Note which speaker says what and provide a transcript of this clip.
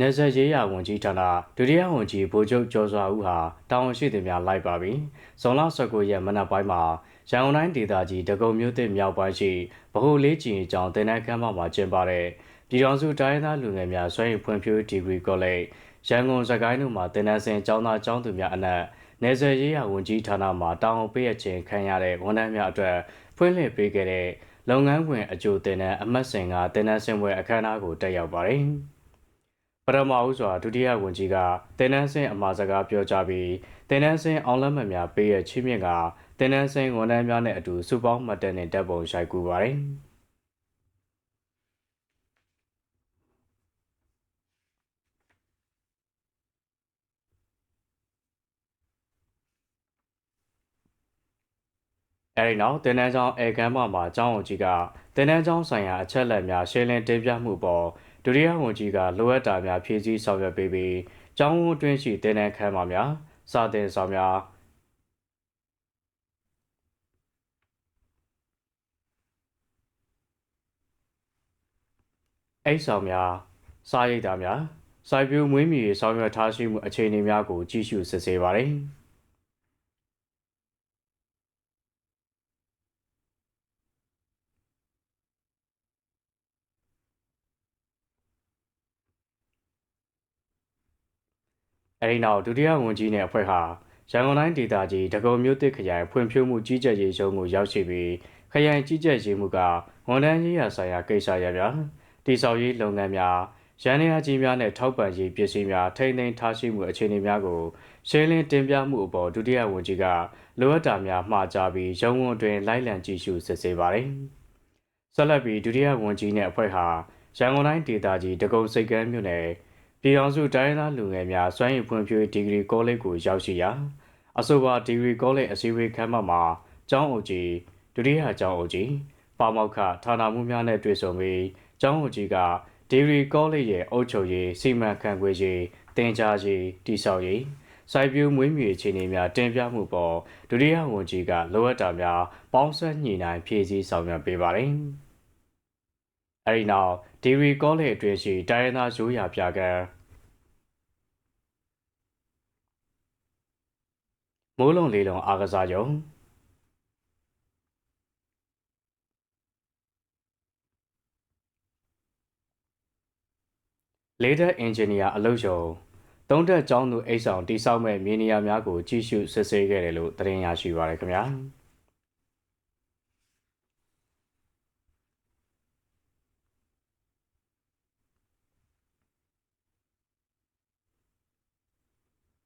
Speaker 1: နေဆက်ရေးရဝန်ကြီးဌာနဒုတိယဝန်ကြီးဗိုလ်ချုပ်ကျော်စွာဦးဟာတာဝန်ရှိသူများလိုက်ပါပြီးဇွန်လ19ရက်မနက်ပိုင်းမှာရန်ကုန်တိုင်းဒေသကြီးဒဂုံမြို့သစ်မြောက်ပိုင်းရှိဗဟိုလေးကျင်းကျောင်းတင်နန်းခန်းမမှာကျင်းပတဲ့ပြည်တော်စုတိုင်းသားလူငယ်များဆွေးနွေးဖွံ့ဖြိုးဒီဂရီကောလိပ်ရန်ကုန်စကိုင်းတို့မှာတင်နန်းစင်ကျောင်းသားကျောင်းသူများအနက်နေဆက်ရေးရဝန်ကြီးဌာနမှာတာဝန်ပေးရခြင်းခံရတဲ့ဝန်ထမ်းများအတွက်ဖွင့်လှစ်ပေးခဲ့တဲ့လုပ်ငန်းခွင်အကျိုးတင်နန်းအမှတ်စဉ်ကတင်နန်းစင်ပွဲအခမ်းအနားကိုတက်ရောက်ပါတယ်ပထမဦးစွာဒုတိယဝန်ကြီးကတင်နန်းစင်အမှာစကားပြောကြားပြီးတင်နန်းစင်အောင်လက်မှတ်များပေးရချင်းမြင့်ကတင်နန်းစင်ဝန်ထမ်းများနဲ့အတူစုပေါင်းမှတ်တမ်းနဲ့တပ်ပုံရိုက်ကူးပါတယ်အဲဒီနောက်တင်နန်းကျောင်းအေကမ်းမှာကျောင်းဝန်ကြီးကတင်နန်းကျောင်းဆိုင်ရာအချက်အလက်များရှင်းလင်းတင်ပြမှုပေါ်ဒုတိယဝန်ကြီးကလိုအပ်တာများဖြည့်ဆည်းဆောင်ရွက်ပေးပြီးကျောင်းဝန်းအတွင်းရှိတင်နန်းခန်းမများစာသင်ဆောင်များအိတ်ဆောင်များစားရိတ်တာများစိုက်ပျိုးမွေးမြူရေးဆောင်ရွက်ထားရှိမှုအခြေအနေများကိုကြည့်ရှုစစ်ဆေးပါတယ်အဲဒီနောက်ဒုတိယဝန်ကြီးနဲ့အဖွဲ့ဟာရန်ကုန်တိုင်းဒေသကြီးဒဂုံမြို့သစ်ခရိုင်ဖွံ့ဖြိုးမှုကြီးကြပ်ရေးရုံးကိုရောက်ရှိပြီးခရိုင်ကြီးကြပ်ရေးမှုကဝန်ထမ်းရေးရာဆိုင်ရာကိစ္စရပ်များတည်ဆောက်ရေးလုပ်ငန်းများရန်ရာကြီးများနဲ့ထောက်ပံ့ရေးပစ္စည်းများထိန်းသိမ်းထားရှိမှုအခြေအနေများကိုရှင်းလင်းတင်ပြမှုအပေါ်ဒုတိယဝန်ကြီးကလိုအပ်တာများမှာကြားပြီးရုံးဝန်တွင်လိုက်လံကြည့်ရှုစစ်ဆေးပါတယ်ဆက်လက်ပြီးဒုတိယဝန်ကြီးနဲ့အဖွဲ့ဟာရန်ကုန်တိုင်းဒေသကြီးဒဂုံစိတ်ကမ်းမြို့နယ်ပြည်အောင်စုတိုင်းသားလူငယ်များစွမ်းရည်ဖွံ့ဖြိုးဒီဂရီကောလိပ်ကိုရောက်ရှိရာအဆိုပါဒီဂရီကောလိပ်အစည်းအဝေးခန်းမမှာကျောင်းအုပ်ကြီးဒုတိယကျောင်းအုပ်ကြီးပါမောက္ခဌာနမှူးများနဲ့တွေ့ဆုံပြီးကျောင်းအုပ်ကြီးကဒီဂရီကောလိပ်ရဲ့အုပ်ချုပ်ရေးစီမံခန့်ခွဲရေးတင်ကြားရေးတည်ဆောက်ရေးစိုက်ပျိုးမွေးမြူရေးအခြေအနေများတင်ပြမှုပေါ်ဒုတိယဝန်ကြီးကလိုအပ်တာများပေါင်းစပ်ညှိနှိုင်းဖြည့်ဆည်းဆောင်ရွက်ပေးပါတယ်အဲဒီနောက်ဒီဂရီကောလိပ်အတွင်းရှိတိုင်းရင်းသားရိုးရာပြကံမိုးလုံလေလုံအားကစားရုံလေးတက်အင်ဂျင်နီယာအလုပ်ရုံသုံးတက်ကျောင်းသူအိတ်ဆောင်တိစောက်မဲ့မြေနေရာများကိုကြည့်ရှုစစ်ဆေးခဲ့တယ်လို့သတင်းရရှိပါရခင်ဗျာ။